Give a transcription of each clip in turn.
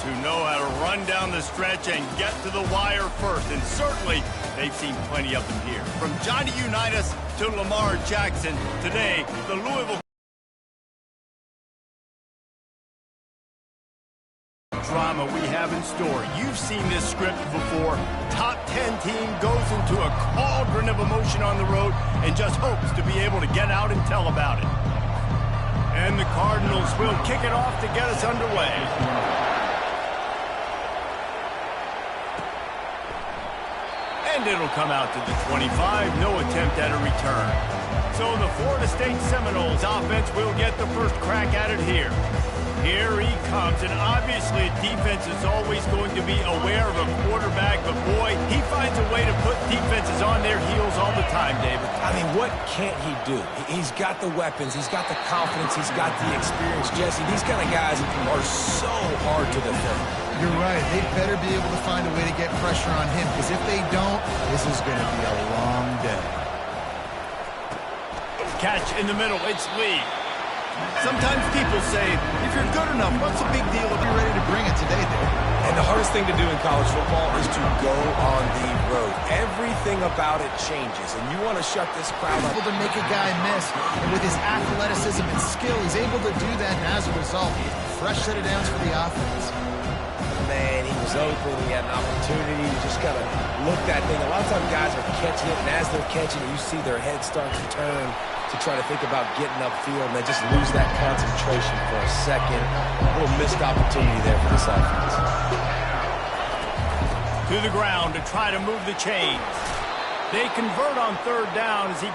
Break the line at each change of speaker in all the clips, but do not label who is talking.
who know how to run down the stretch and get to the wire first, and certainly they've seen plenty of them here. From Johnny Unitas to Lamar Jackson, today the Louisville drama we have in store. You've seen this script before. Top 10 team goes into a cauldron of emotion on the road and just hopes to be able to get out and tell about it. And the Cardinals will kick it off to get us underway. And it'll come out to the 25. No attempt at a return. So the Florida State Seminoles offense will get the first crack at it here. Here he comes, and obviously defense is always going to be aware of a quarterback, but boy, he finds a way to put defenses on their heels all the time, David.
I mean, what can't he do? He's got the weapons, he's got the confidence, he's got the experience. Jesse, these kind of guys are so hard to defend.
You're right. They better be able to find a way to get pressure on him, because if they don't, this is going to be a long day.
Catch in the middle, it's Lee. Sometimes people say, if you're good enough, what's the big deal if you're ready to bring it today, Dave?
And the hardest thing to do in college football is to go on the road. Everything about it changes, and you want to shut this crowd up.
Able to make a guy miss, and with his athleticism and skill, he's able to do that, and as a result, fresh set of downs for the offense.
Man, he was open, he had an opportunity, you just got to look that thing. A lot of times guys are catching it, and as they're catching it, you see their head start to turn to try to think about getting upfield, and they just lose that concentration for a second. A little missed opportunity there for this offense.
To the ground to try to move the chains. They convert on third down as he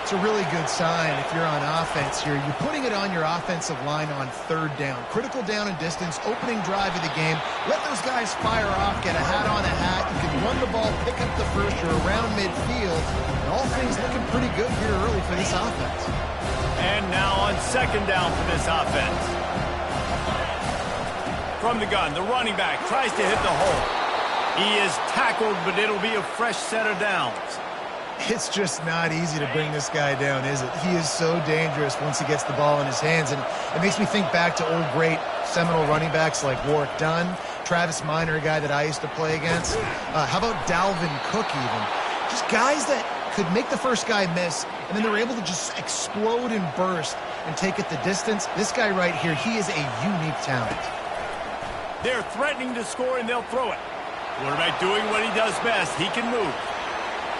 It's a really good sign if you're on offense here. You're putting it on your offensive line on third down. Critical down and distance, opening drive of the game. Let those guys fire off, get a hat on a hat. You can run the ball, pick up the first. You're around midfield. And all things looking pretty good here early for this offense.
And now on second down for this offense. From the gun, the running back tries to hit the hole. He is tackled, but it'll be a fresh set of downs.
It's just not easy to bring this guy down, is it? He is so dangerous once he gets the ball in his hands, and it makes me think back to old great Seminole running backs like Warwick Dunn, Travis Minor, a guy that I used to play against. How about Dalvin Cook even? Just guys that could make the first guy miss, and then they're able to just explode and burst and take it the distance. This guy right here, he is a unique talent.
They're threatening to score, and they'll throw it. Quarterback doing what he does best. He can move.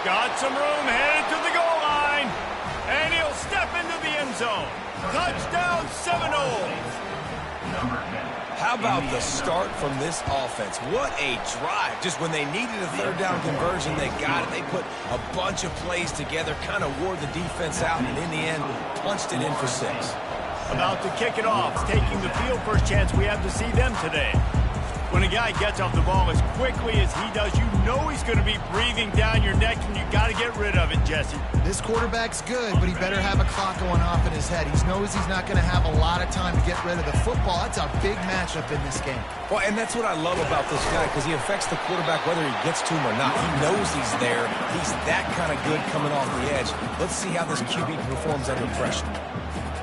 Got some room, headed to the goal line, and he'll step into the end zone. Touchdown, Seminoles!
How about the start from this offense? What a drive. Just when they needed a third down conversion, they got it. They put a bunch of plays together, kind of wore the defense out, and in the end, punched it in for 6.
About to kick it off, taking the field, first chance we have to see them today. When a guy gets off the ball as quickly as he does, you know he's going to be breathing down your neck, and you got to get rid of it, Jesse.
This quarterback's good, but he better have a clock going off in his head. He knows he's not going to have a lot of time to get rid of the football. That's a big matchup in this game.
Well, and that's what I love about this guy, because he affects the quarterback whether he gets to him or not. He knows he's there. He's that kind of good coming off the edge. Let's see how this QB performs under pressure.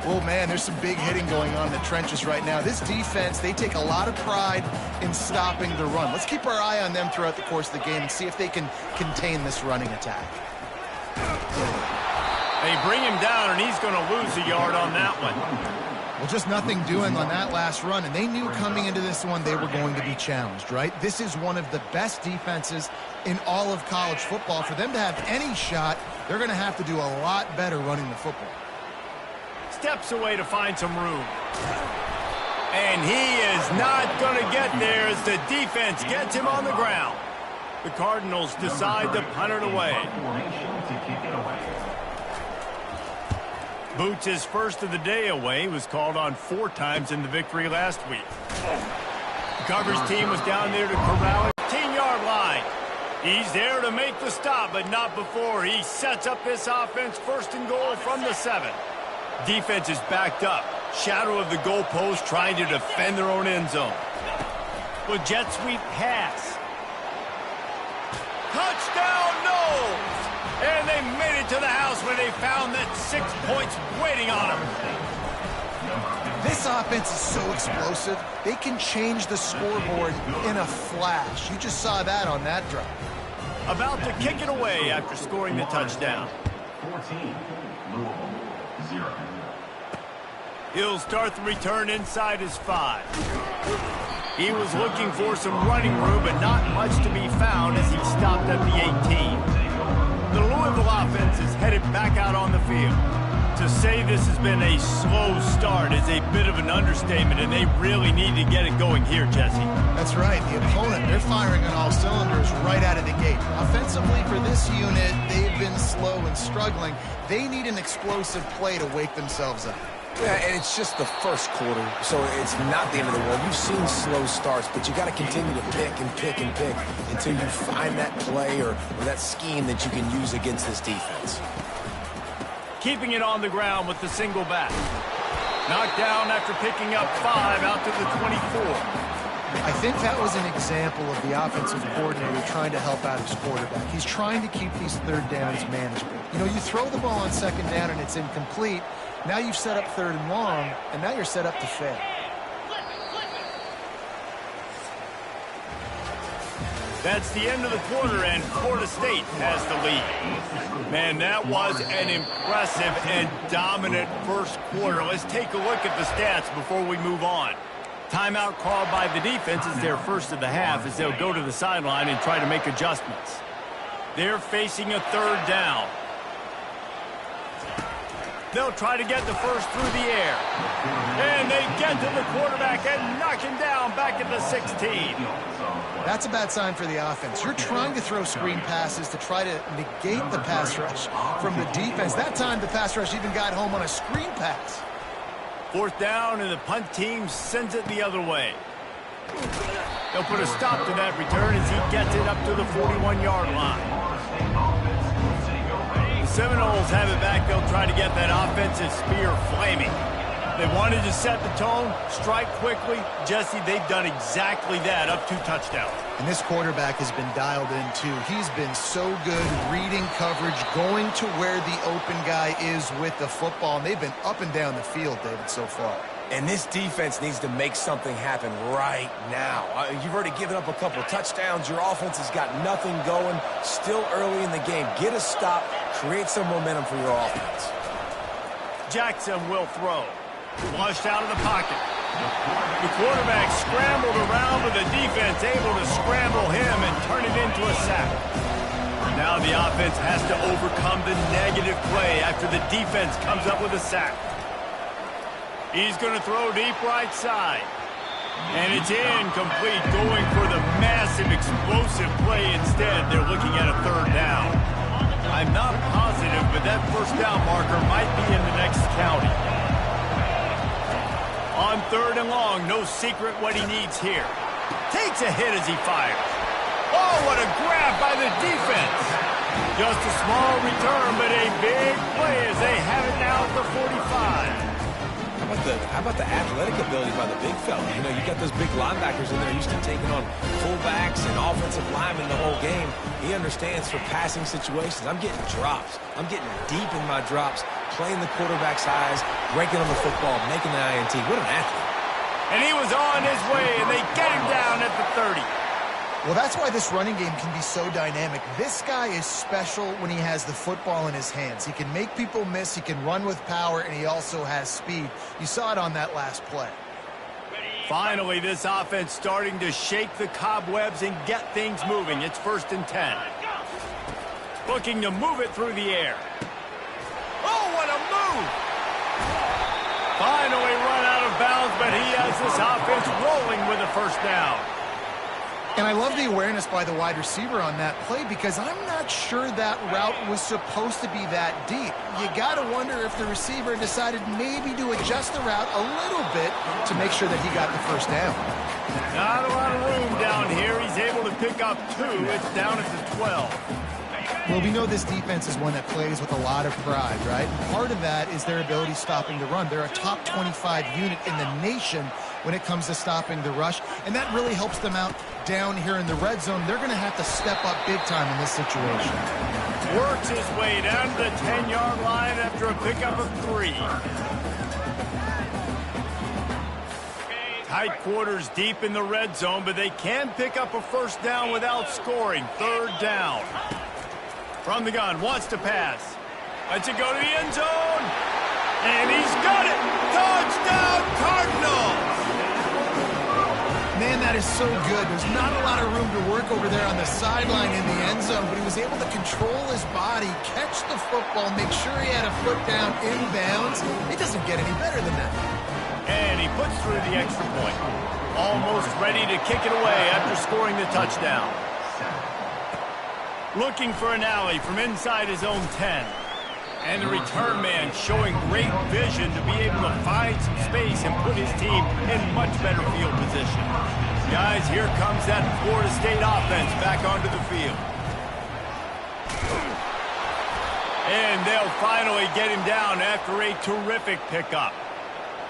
Oh, man, there's some big hitting going on in the trenches right now. This defense, they take a lot of pride in stopping the run. Let's keep our eye on them throughout the course of the game and see if they can contain this running attack.
They bring him down, and he's going to lose a yard on that one.
Well, just nothing doing on that last run, and they knew coming into this one they were going to be challenged, right? This is one of the best defenses in all of college football. For them to have any shot, they're going to have to do a lot better running the football.
Steps away to find some room. And he is not going to get there as the defense gets him on the ground. The Cardinals decide to punt it away. Boots' first of the day away was called on 4 times in the victory last week. The coverage team was down there to corral the 15-yard line. He's there to make the stop, but not before he sets up this offense first and goal from the 7. Defense is backed up. Shadow of the goalpost trying to defend their own end zone. With jet sweep pass. Touchdown, Noles! And they made it it to the house where they found that 6 points waiting on them.
This offense is so explosive, they can change the scoreboard in a flash. You just saw that on that drive.
About to kick it away after scoring the touchdown.
14, Louisville, 0.
He'll start the return inside his 5. He was looking for some running room, but not much to be found as he stopped at the 18. The Louisville offense is headed back out on the field. To say this has been a slow start is a bit of an understatement, and they really need to get it going here, Jesse.
That's right. The opponent, they're firing on all cylinders right out of the gate. Offensively, for this unit, they've been slow and struggling. They need an explosive play to wake themselves up.
Yeah, and it's just the first quarter, so it's not the end of the world. You've seen slow starts, but you got to continue to pick and pick and pick until you find that play or that scheme that you can use against this defense.
Keeping it on the ground with the single back. Knocked down after picking up 5 out to the 24.
I think that was an example of the offensive coordinator trying to help out his quarterback. He's trying to keep these third downs manageable. You know, you throw the ball on second down and it's incomplete. Now you've set up third and long, and now you're set up to fail.
That's the end of the quarter, and Florida State has the lead. Man, that was an impressive and dominant first quarter. Let's take a look at the stats before we move on. Timeout called by the defense is their first of the half as they'll go to the sideline and try to make adjustments. They're facing a third down. They'll try to get the first through the air. And they get to the quarterback and knock him down back at the 16.
That's a bad sign for the offense. You're trying to throw screen passes to try to negate the pass rush from the defense. That time, the pass rush even got home on a screen pass.
Fourth down, and the punt team sends it the other way. They'll put a stop to that return as he gets it up to the 41-yard line. The Seminoles have it back. They'll try to get that offensive spear flaming. They wanted to set the tone, strike quickly. Jesse, they've done exactly that, up 2 touchdowns.
And this quarterback has been dialed in, too. He's been so good reading coverage, going to where the open guy is with the football. And they've been up and down the field, David, so far.
And this defense needs to make something happen right now. You've already given up a couple of touchdowns. Your offense has got nothing going. Still early in the game. Get a stop. Create some momentum for your offense.
Jackson will throw. Flushed out of the pocket. The quarterback scrambled around, but the defense able to scramble him and turn it into a sack. Now the offense has to overcome the negative play after the defense comes up with a sack. He's going to throw deep right side. And it's incomplete, going for the massive explosive play instead. They're looking at a third down. I'm not positive, but that first down marker might be in the next county. On third and long, no secret what he needs here. Takes a hit as he fires. Oh, what a grab by the defense. Just a small return, but a big play as they have it now at the 45.
How about the athletic ability by the big fella? You know, you got those big linebackers in there used to taking on fullbacks and offensive linemen the whole game. He understands for passing situations. I'm getting drops. I'm getting deep in my drops, playing the quarterback's eyes, breaking on the football, making the INT. What an athlete.
And he was on his way, and they get him down at the 30.
Well, that's why this running game can be so dynamic. This guy is special when he has the football in his hands. He can make people miss, he can run with power, and he also has speed. You saw it on that last play.
Finally, this offense starting to shake the cobwebs and get things moving. It's 1st and 10. Looking to move it through the air. Oh, what a move! Finally run out of bounds, but he has this offense rolling with a first down.
And I love the awareness by the wide receiver on that play because I'm not sure that route was supposed to be that deep. You got to wonder if the receiver decided maybe to adjust the route a little bit to make sure that he got the first down.
Not a lot of room down here. He's able to pick up 2. It's down at the 12.
Well, we know this defense is one that plays with a lot of pride, right? And part of that is their ability stopping the run. They're a top 25 unit in the nation when it comes to stopping the rush, and that really helps them out down here in the red zone. They're going to have to step up big time in this situation.
Works his way down to the 10-yard line after a pickup of 3. Tight quarters deep in the red zone, but they can pick up a first down without scoring. 3rd down. From the gun, wants to pass. Lets it go to the end zone. And he's got it. Touchdown, Cardinals.
Man, that is so good. There's not a lot of room to work over there on the sideline in the end zone, but he was able to control his body, catch the football, make sure he had a foot down inbounds. It doesn't get any better than that.
And he puts through the extra point. Almost ready to kick it away after scoring the touchdown. Looking for an alley from inside his own 10. And the return man showing great vision to be able to find some space and put his team in much better field position. Guys, here comes that Florida State offense back onto the field. And they'll finally get him down after a terrific pickup.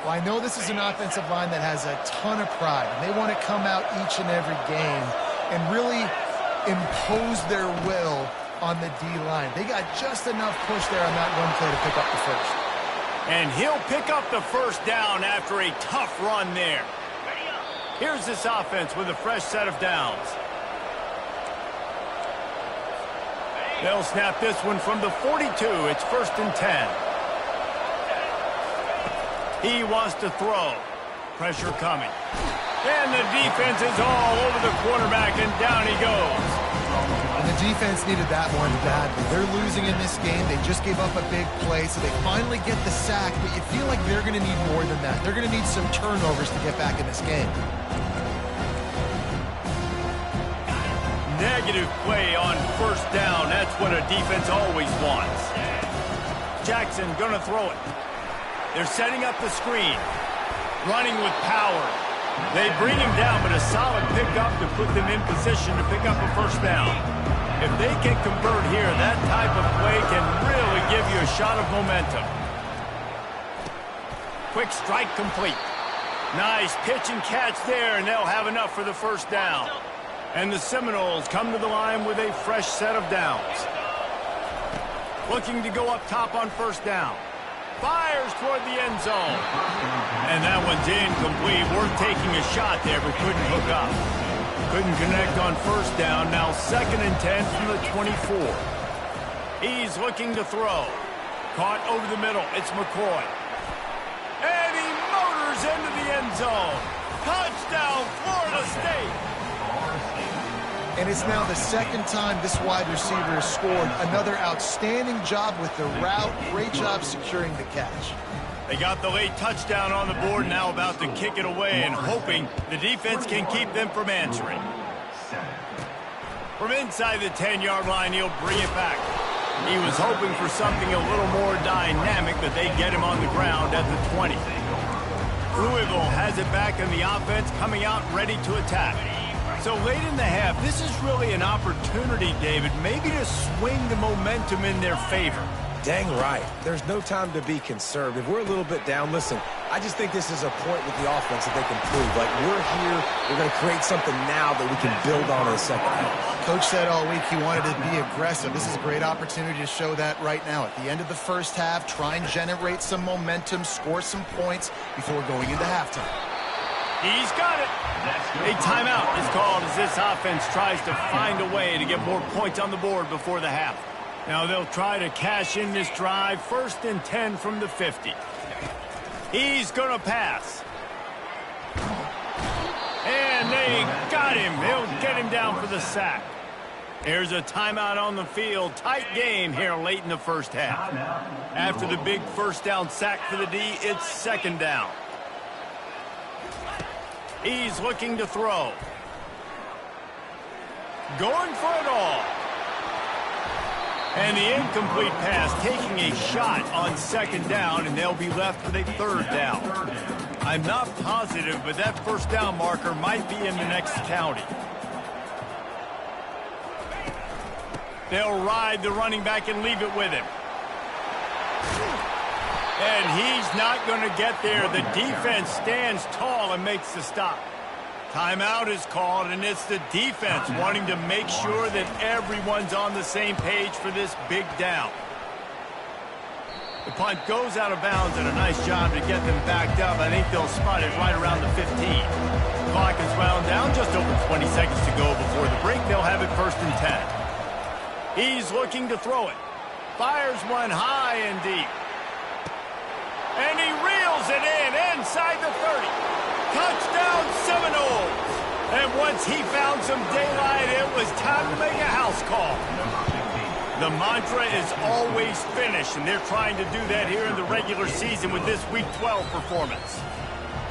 Well, I know this is an offensive line that has a ton of pride, and they want to come out each and every game and really impose their will on the D-line. They got just enough push there on that run play to pick up the first.
And he'll pick up the first down after a tough run there. Here's this offense with a fresh set of downs. They'll snap this one from the 42. It's 1st and 10. He wants to throw. Pressure coming. And the defense is all over the quarterback, and down he goes.
And the defense needed that one badly. They're losing in this game. They just gave up a big play, so they finally get the sack, but you feel like they're going to need more than that. They're going to need some turnovers to get back in this game.
Negative play on 1st down. That's what a defense always wants. Jackson gonna throw it. They're setting up the screen. Running with power. They bring him down, but a solid pickup to put them in position to pick up a first down. If they can convert here, that type of play can really give you a shot of momentum. Quick strike complete. Nice pitch and catch there, and they'll have enough for the first down. And the Seminoles come to the line with a fresh set of downs. Looking to go up top on 1st down. Fires toward the end zone. And that one's incomplete. Worth taking a shot there, but couldn't hook up. Couldn't connect on 1st down. Now 2nd and 10 from the 24. He's looking to throw. Caught over the middle. It's McCoy. And he motors into the end zone. Touchdown, Florida State.
And it's now the 2nd time this wide receiver has scored. Another outstanding job with the route. Great job securing the catch.
They got the late touchdown on the board, now about to kick it away and hoping the defense can keep them from answering. From inside the 10-yard line, he'll bring it back. He was hoping for something a little more dynamic, but they get him on the ground at the 20. Louisville has it back in the offense, coming out ready to attack. So late in the half, this is really an opportunity, David, maybe to swing the momentum in their favor.
Dang right. There's no time to be conservative. We're a little bit down. Listen, I just think this is a point with the offense that they can prove. Like, we're here, we're going to create something now that we can build on in the second half.
Coach said all week he wanted to be aggressive. This is a great opportunity to show that right now. At the end of the first half, try and generate some momentum, score some points before going into halftime.
He's got it. A timeout is called as this offense tries to find a way to get more points on the board before the half. Now they'll try to cash in this drive. 1st and 10 from the 50. He's going to pass. And they got him. They'll get him down for the sack. There's a timeout on the field. Tight game here late in the first half. After the big first down sack for the D, it's 2nd down. He's looking to throw. Going for it all. And the incomplete pass taking a shot on 2nd down, and they'll be left with a 3rd down. I'm not positive, but that first down marker might be in the next county. They'll ride the running back and leave it with him. And he's not going to get there. The defense stands tall and makes the stop. Timeout is called, and it's the defense wanting to make sure that everyone's on the same page for this big down. The punt goes out of bounds, and a nice job to get them backed up. I think they'll spot it right around the 15. Clock is wound down, just over 20 seconds to go before the break. They'll have it 1st and 10. He's looking to throw it. Fires one high and deep. And he reels it in inside the 30. Touchdown Seminoles. And once he found some daylight, it was time to make a house call. The mantra is always finish, and they're trying to do that here in the regular season with this Week 12 performance.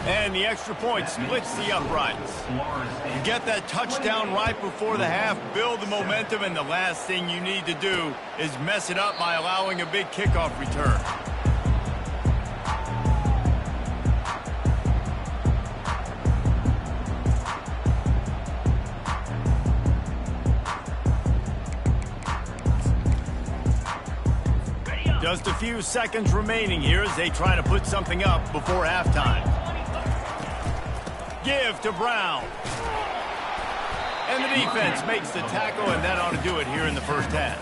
And the extra point splits the uprights. You get that touchdown right before the half, build the momentum, and the last thing you need to do is mess it up by allowing a big kickoff return. Just a few seconds remaining here as they try to put something up before halftime. Give to Brown. And the defense makes the tackle, and that ought to do it here in the first half.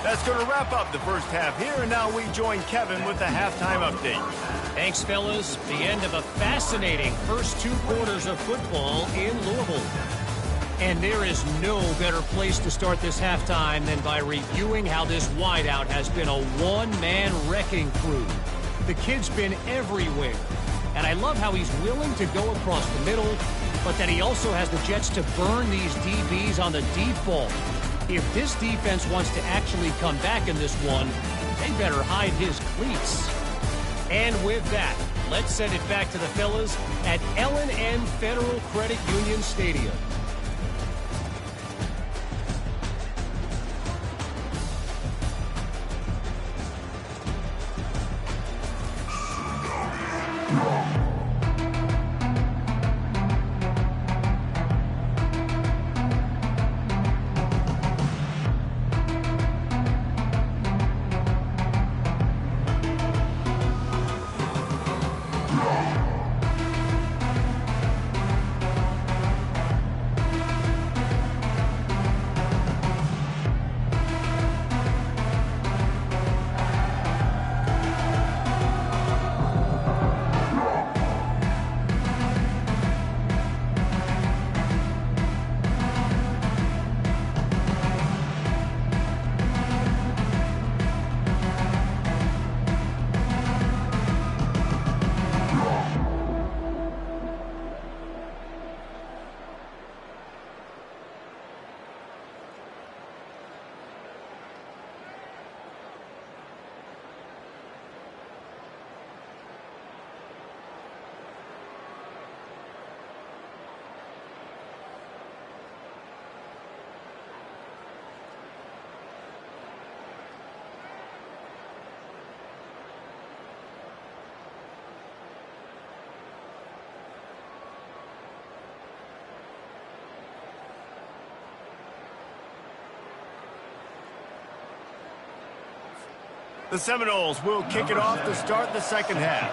That's going to wrap up the first half here, and now we join Kevin with the halftime update.
Thanks, fellas. The end of a fascinating first 2 quarters of football in Louisville. And there is no better place to start this halftime than by reviewing how this wideout has been a one-man wrecking crew. The kid's been everywhere. And I love how he's willing to go across the middle, but that he also has the jets to burn these DBs on the deep ball. If this defense wants to actually come back in this one, they better hide his cleats. And with that, let's send it back to the fellas at L&N Federal Credit Union Stadium.
The Seminoles will kick it off to start the second half.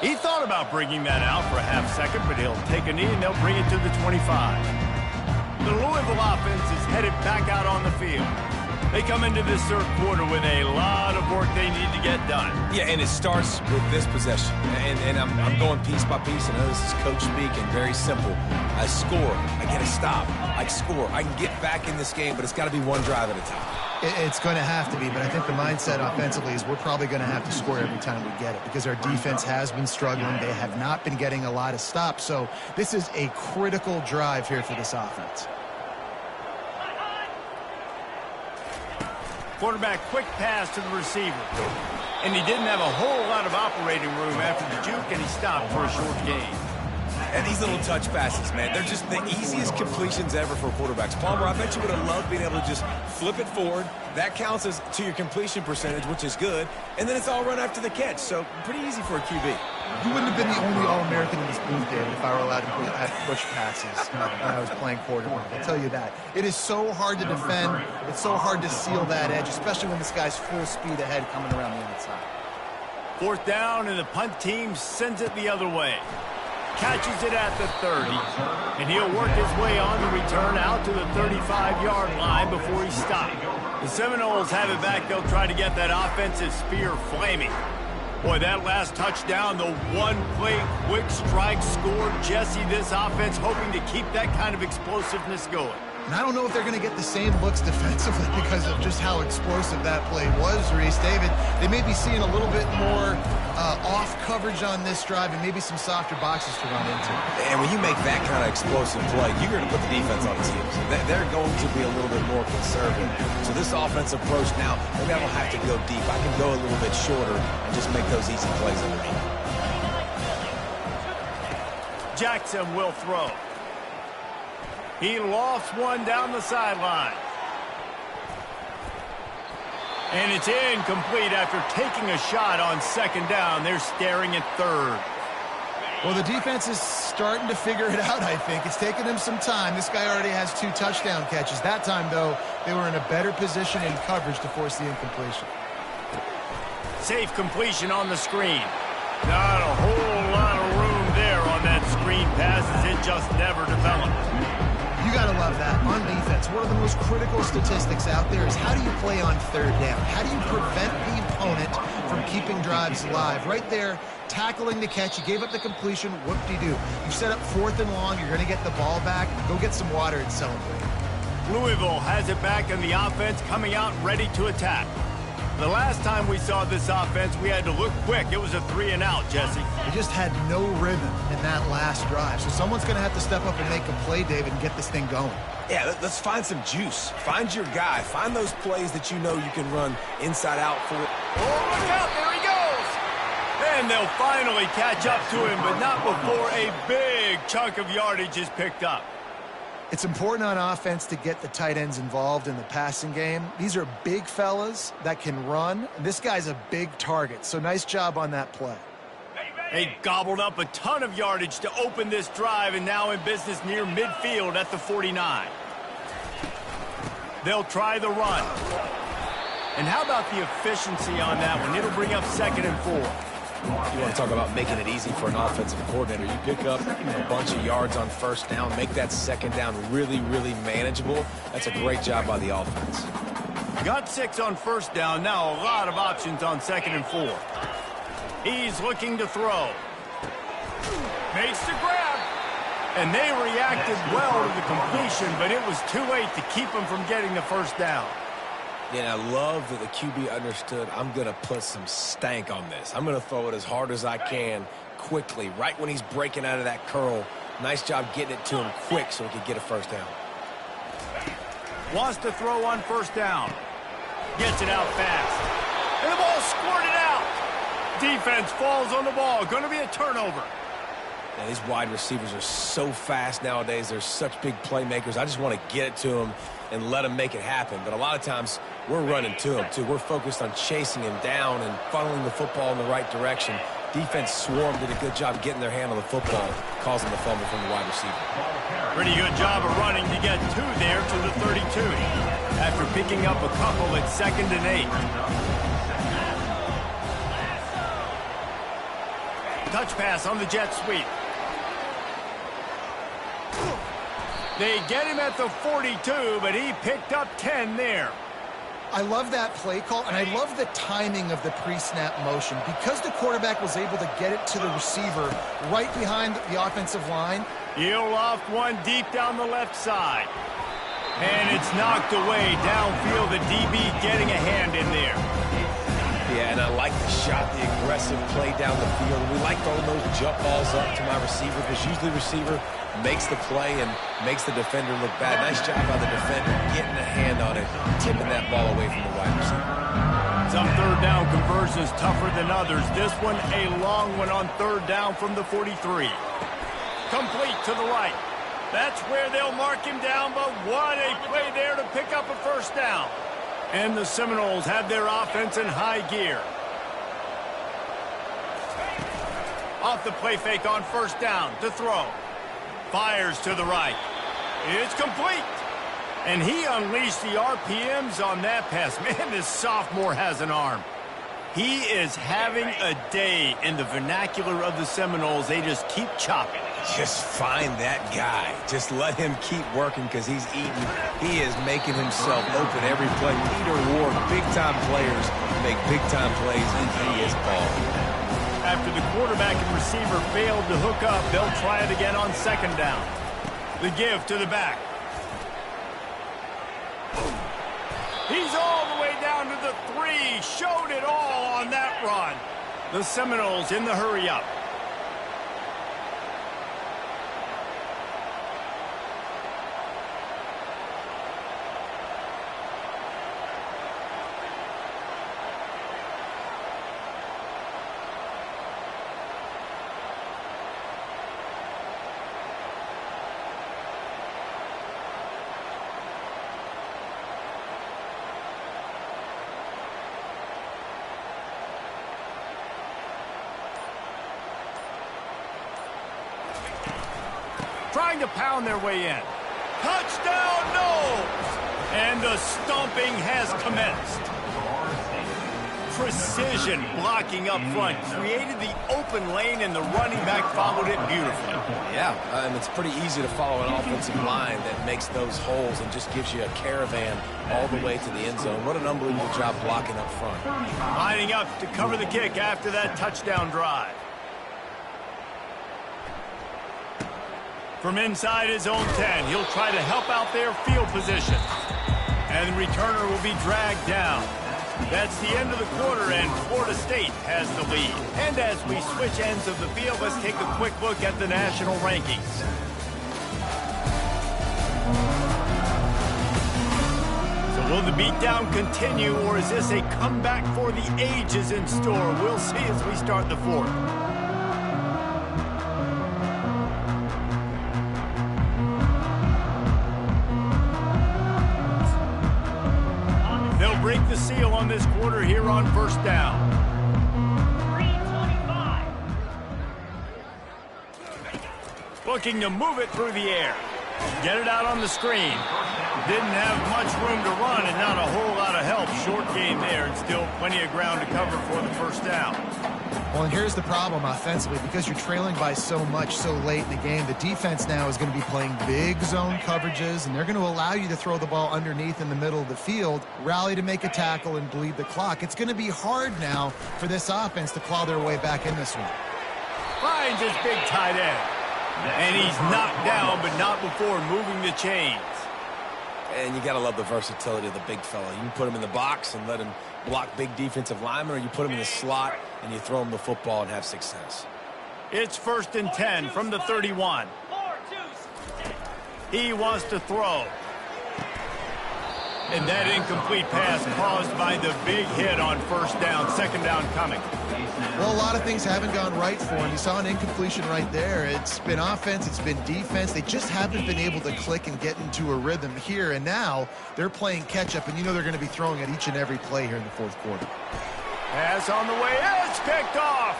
He thought about bringing that out for a half second, but he'll take a knee and they'll bring it to the 25. The Louisville offense is headed back out on the field. They come into this third quarter with a lot of work they need to get done.
Yeah, and it starts with this possession. And I'm going piece by piece. I know this is coach speak and very simple. I score. I get a stop. I score. I can get back in this game, but it's got to be one drive at a time.
It's going to have to be, but I think the mindset offensively is we're probably going to have to score every time we get it because our defense has been struggling. They have not been getting a lot of stops. So this is a critical drive here for this offense.
Quarterback quick pass to the receiver. And he didn't have a whole lot of operating room after the juke, and he stopped for a short gain.
And these little touch passes, man, they're just the easiest completions ever for quarterbacks. Palmer, I bet you would have loved being able to just flip it forward. That counts as to your completion percentage, which is good. And then it's all run after the catch, so pretty easy for a QB.
You wouldn't have been the only All-American in this booth, David, if I were allowed to push passes when I was playing quarterback. I'll tell you that. It is so hard to defend. It's so hard to seal that edge, especially when this guy's full speed ahead coming around the outside.
4th down, and the punt team sends it the other way. Catches it at the 30, and he'll work his way on the return out to the 35-yard line before he's stopped. The Seminoles have it back. They'll try to get that offensive spear flaming. Boy, that last touchdown, the one-play quick strike score. Jesse, this offense hoping to keep that kind of explosiveness going.
And I don't know if they're going to get the same looks defensively because of just how explosive that play was, Reese. David, they may be seeing a little bit more off coverage on this drive and maybe some softer boxes to run into.
And when you make that kind of explosive play, you're going to put the defense on its heels. They're going to be a little bit more conservative. So this offensive approach now, maybe I don't have to go deep. I can go a little bit shorter and just make those easy plays underneath.
Jackson will throw. He lost one down the sideline. And it's incomplete after taking a shot on 2nd down. They're staring at 3rd.
Well, the defense is starting to figure it out, I think. It's taken them some time. This guy already has 2 touchdown catches. That time, though, they were in a better position in coverage to force the incompletion.
Safe completion on the screen. Not a whole lot of room there on that screen pass as it just never developed.
You got to love that. On defense, one of the most critical statistics out there is how do you play on 3rd down? How do you prevent the opponent from keeping drives alive? Right there, tackling the catch. You gave up the completion. Whoop-de-doo. You set up 4th and long. You're going to get the ball back. Go get some water and celebrate.
Louisville has it back, and the offense coming out ready to attack. The last time we saw this offense, we had to look quick. It was a 3-and-out, Jesse.
They just had no rhythm in that last drive. So someone's going to have to step up and make a play, David, and get this thing going.
Yeah, let's find some juice. Find your guy. Find those plays that you know you can run inside out for.
Oh, look out. There he goes. And they'll finally catch up to him, but not before a big chunk of yardage is picked up.
It's important on offense to get the tight ends involved in the passing game. These are big fellas that can run. This guy's a big target, so nice job on that play.
They gobbled up a ton of yardage to open this drive, and now in business near midfield at the 49. They'll try the run. And how about the efficiency on that one? It'll bring up 2nd and 4.
You want to talk about making it easy for an offensive coordinator. You pick up a bunch of yards on 1st down, make that 2nd down really, really manageable. That's a great job by the offense.
Got 6 on 1st down. Now a lot of options on 2nd and 4. He's looking to throw. Makes the grab. And they reacted well to the completion, but it was too late to keep him from getting the 1st down.
Yeah, I love that the QB understood I'm going to put some stank on this. I'm going to throw it as hard as I can quickly, right when he's breaking out of that curl. Nice job getting it to him quick so he could get a 1st down.
Wants to throw on 1st down. Gets it out fast. And the ball squirted out. Defense falls on the ball. Going to be a turnover.
Yeah, these wide receivers are so fast nowadays. They're such big playmakers. I just want to get it to them and let him make it happen. But a lot of times, we're running to him, too. We're focused on chasing him down and funneling the football in the right direction. Defense swarmed, did a good job getting their hand on the football, causing the fumble from the wide receiver.
Pretty good job of running to get 2 there to the 32. After picking up a couple at 2nd and 8. Touch pass on the jet sweep. They get him at the 42, but he picked up 10 there.
I love that play call, and I love the timing of the pre-snap motion. Because the quarterback was able to get it to the receiver right behind the offensive line.
He'll loft one deep down the left side. And it's knocked away downfield. The DB getting a hand in there.
Yeah, and I like the shot, the aggressive play down the field. We like throwing those jump balls up to my receiver because usually the receiver makes the play and makes the defender look bad. Nice job by the defender getting a hand on it, tipping that ball away from the wide receiver.
Some 3rd down conversions tougher than others. This one a long one on 3rd down from the 43. Complete to the right. That's where they'll mark him down, but what a play there to pick up a 1st down. And the Seminoles have their offense in high gear. Off the play fake on first down to throw. Fires to the right. It's complete. And he unleashed the RPMs on that pass. Man, this sophomore has an arm. He is having a day in the vernacular of the Seminoles. They just keep chopping.
Just find that guy. Just let him keep working because he's eating. He is making himself open every play. Peter Ward, big-time players make big-time plays, and he is balling.
After the quarterback and receiver failed to hook up, they'll try it again on second down. The give to the back. He's all the way down to the 3. Showed it all on that run. The Seminoles in the hurry-up. Trying to pound their way in. Touchdown, Noles! And the stomping has commenced. Precision blocking up front. Created the open lane, and the running back followed it beautifully.
Yeah, and it's pretty easy to follow an offensive line that makes those holes and just gives you a caravan all the way to the end zone. What an unbelievable job blocking up front.
Lining up to cover the kick after that touchdown drive. From inside his own 10, he'll try to help out their field position. And the returner will be dragged down. That's the end of the quarter, and Florida State has the lead. And as we switch ends of the field, let's take a quick look at the national rankings. So will the beatdown continue, or is this a comeback for the ages in store? We'll see as we start the fourth. Break the seal on this quarter here on first down. 3:25. Looking to move it through the air. Get it out on the screen. Didn't have much room to run and not a whole lot of help. Short game there and still plenty of ground to cover for the first down.
Well, and here's the problem offensively. Because you're trailing by so much so late in the game, the defense now is going to be playing big zone coverages, and they're going to allow you to throw the ball underneath in the middle of the field, rally to make a tackle, and bleed the clock. It's going to be hard now for this offense to claw their way back in this one.
Finds his big tight end. And he's knocked down, but not before moving the chains.
And you got to love the versatility of the big fella. You can put him in the box and let him block big defensive linemen, or you put him in the slot and you throw him the football and have success.
It's 1st and 10 from the 31. He wants to throw. And that incomplete pass caused by the big hit on first down. Second down coming.
Well, a lot of things haven't gone right for him. You saw an incompletion right there. It's been offense, it's been defense. They just haven't been able to click and get into a rhythm here. And now they're playing catch-up, and you know they're going to be throwing at each and every play here in the fourth quarter.
Pass on the way. It's picked off.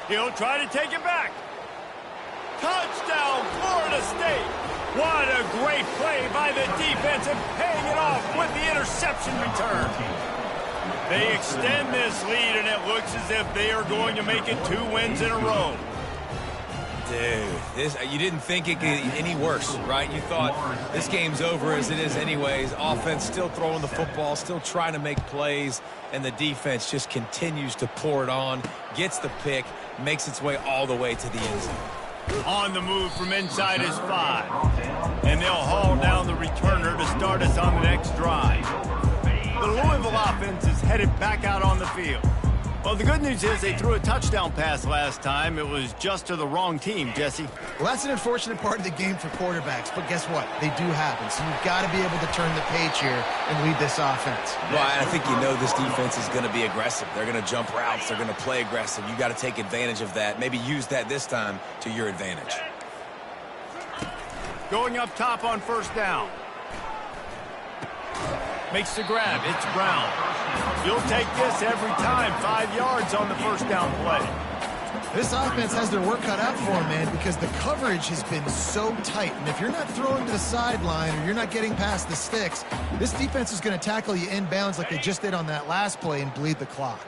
He'll try to take it back. Touchdown, Florida State. What a great play by the defense and paying it off with the interception return. They extend this lead, and it looks as if they are going to make it 2 wins in a row.
Dude, you didn't think it could get any worse, right? You thought this game's over as it is anyways. Offense still throwing the football, still trying to make plays, and the defense just continues to pour it on, gets the pick, makes its way all the way to the end zone.
On the move from inside his 5. And they'll haul down the returner to start us on the next drive. The Louisville offense is headed back out on the field. Well, the good news is they threw a touchdown pass last time. It was just to the wrong team, Jesse.
Well, that's an unfortunate part of the game for quarterbacks, but guess what? They do happen. So you've got to be able to turn the page here and lead this offense.
Well, I think you know this defense is going to be aggressive. They're going to jump routes. They're going to play aggressive. You got to take advantage of that. Maybe use that this time to your advantage.
Going up top on first down. Makes the grab. It's Brown. You'll take this every time. 5 yards on the first down play.
This offense has their work cut out for them, man, because the coverage has been so tight. And if you're not throwing to the sideline or you're not getting past the sticks, this defense is going to tackle you inbounds like they just did on that last play and bleed the clock.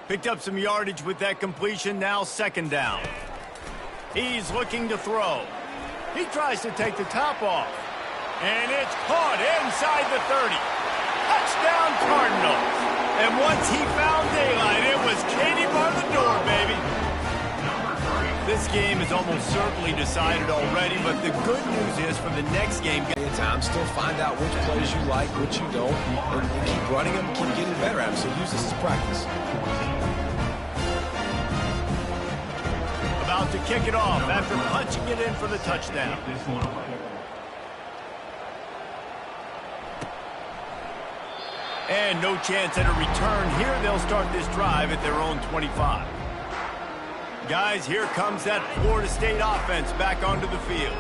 Picked up some yardage with that completion, now second down. He's looking to throw. He tries to take the top off. And it's caught inside the 30. Touchdown Cardinals. And once he found daylight, it was Katie bar the door, baby. This game is almost certainly decided already, but the good news is for the next game.
Time still find out which plays you like, which you don't, and keep running them, keep getting better at them. So use this as practice.
About to kick it off after punching it in for the touchdown. And no chance at a return here. They'll start this drive at their own 25. Guys, here comes that Florida State offense back onto the field.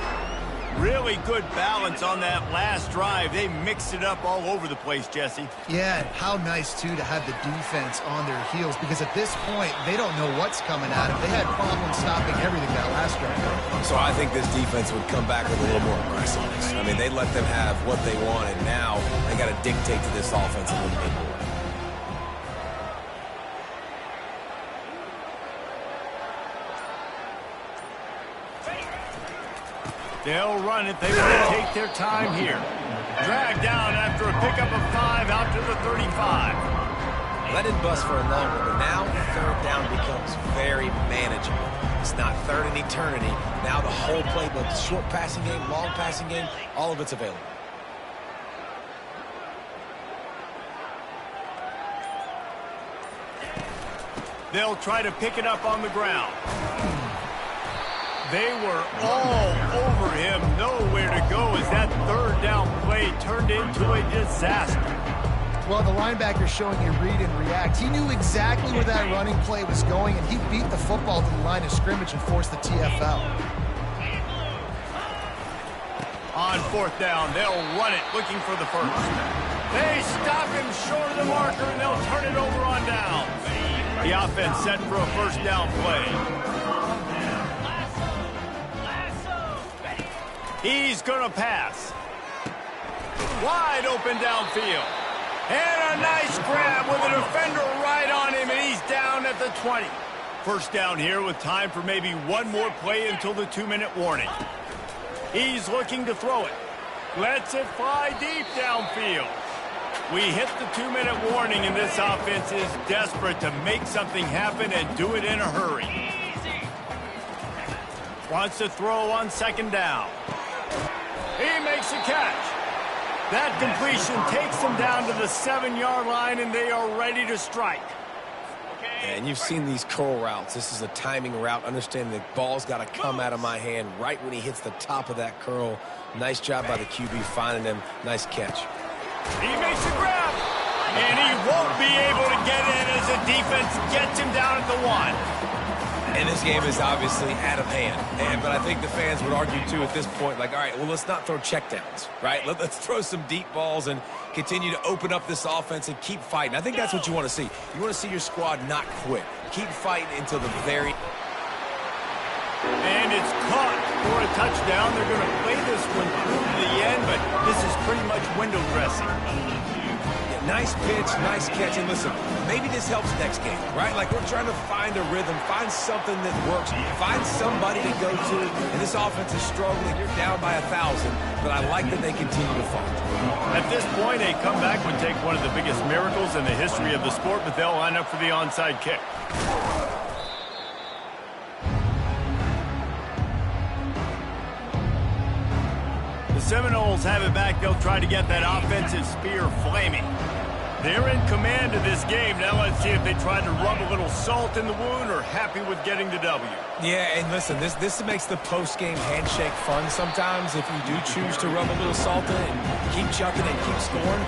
Really good balance on that last drive. They mixed it up all over the place, Jesse.
Yeah, and how nice, too, to have the defense on their heels, because at this point, they don't know what's coming at them. They had problems stopping everything that last drive.
So I think this defense would come back with a little more aggressiveness. I mean, they let them have what they want, and now they got to dictate to this offense a little bit more.
They'll run it. They will take their time here. Dragged down after a pickup of 5 out to the 35.
That didn't bust for a long one, but now third down becomes very manageable. It's not third in eternity. Now the whole playbook, short passing game, long passing game, all of it's available.
They'll try to pick it up on the ground. They were all over him, nowhere to go as that third down play turned into a disaster.
Well, the linebacker's showing you read and react. He knew exactly where that running play was going, and he beat the football to the line of scrimmage and forced the TFL.
On fourth down, they'll run it, looking for the first. They stop him short of the marker, and they'll turn it over on down. The offense set for a first down play. He's going to pass. Wide open downfield. And a nice grab with a defender right on him, and he's down at the 20. First down here with time for maybe one more play until the 2-minute warning. He's looking to throw it. Lets it fly deep downfield. We hit the 2-minute warning, and this offense is desperate to make something happen and do it in a hurry. Wants to throw on second down. He makes a catch. That completion takes them down to the 7-yard line, and they are ready to strike.
And you've seen these curl routes. This is a timing route. Understand the ball's got to come out of my hand right when he hits the top of that curl. Nice job by the QB finding him. Nice catch.
He makes a grab, and he won't be able to get in as the defense gets him down at the 1.
And this game is obviously out of hand. But I think the fans would argue, too, at this point, like, all right, well, let's not throw checkdowns, right? Let's throw some deep balls and continue to open up this offense and keep fighting. I think that's what you want to see. You want to see your squad not quit. Keep fighting until the very...
And it's caught for a touchdown. They're going to play this one through to the end, but this is pretty much window dressing.
Nice pitch, nice catch, and listen, maybe this helps next game, right? Like, we're trying to find a rhythm, find something that works, find somebody to go to, and this offense is struggling. You're down by 1,000, but I like that they continue to fight.
At this point, a comeback would take one of the biggest miracles in the history of the sport, but they'll line up for the onside kick. The Seminoles have it back. They'll try to get that offensive spear flaming. They're in command of this game. Now let's see if they try to rub a little salt in the wound or happy with getting the W.
Yeah, and listen, this makes the post-game handshake fun sometimes if you do choose to rub a little salt in it and keep chucking and keep scoring.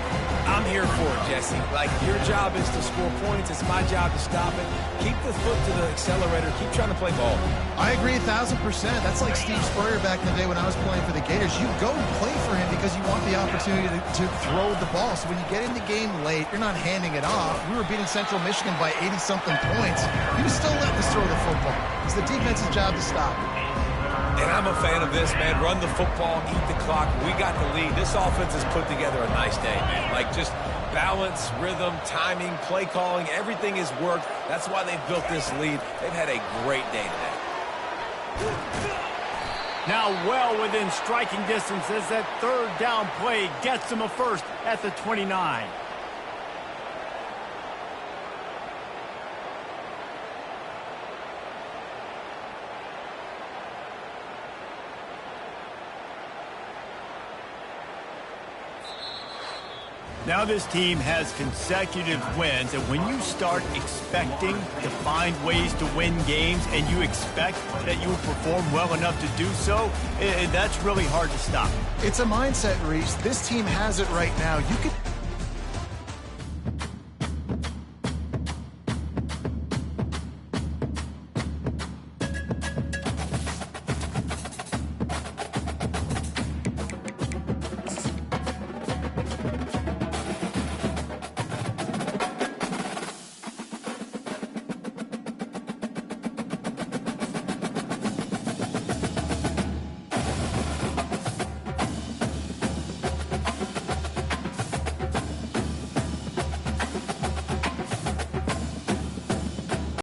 I'm here for it, Jesse. Like, your job is to score points. It's my job to stop it. Keep the foot to the accelerator. Keep trying to play ball.
I agree 1,000%. That's like Steve Spurrier back in the day when I was playing for the Gators. You go and play for him because you want the opportunity to throw the ball. So when you get in the game late, you're not handing it off. We were beating Central Michigan by 80-something points. He was still letting us throw the football. It's the defense's job to stop.
And I'm a fan of this, man. Run the football, eat the clock. We got the lead. This offense has put together a nice day, man. Like, just balance, rhythm, timing, play calling, everything has worked. That's why they've built this lead. They've had a great day today.
Now well within striking distance as that third down play gets them a first at the 29. Now this team has consecutive wins, and when you start expecting to find ways to win games and you expect that you will perform well enough to do so, that's really hard to stop.
It's a mindset, Reese. This team has it right now. You could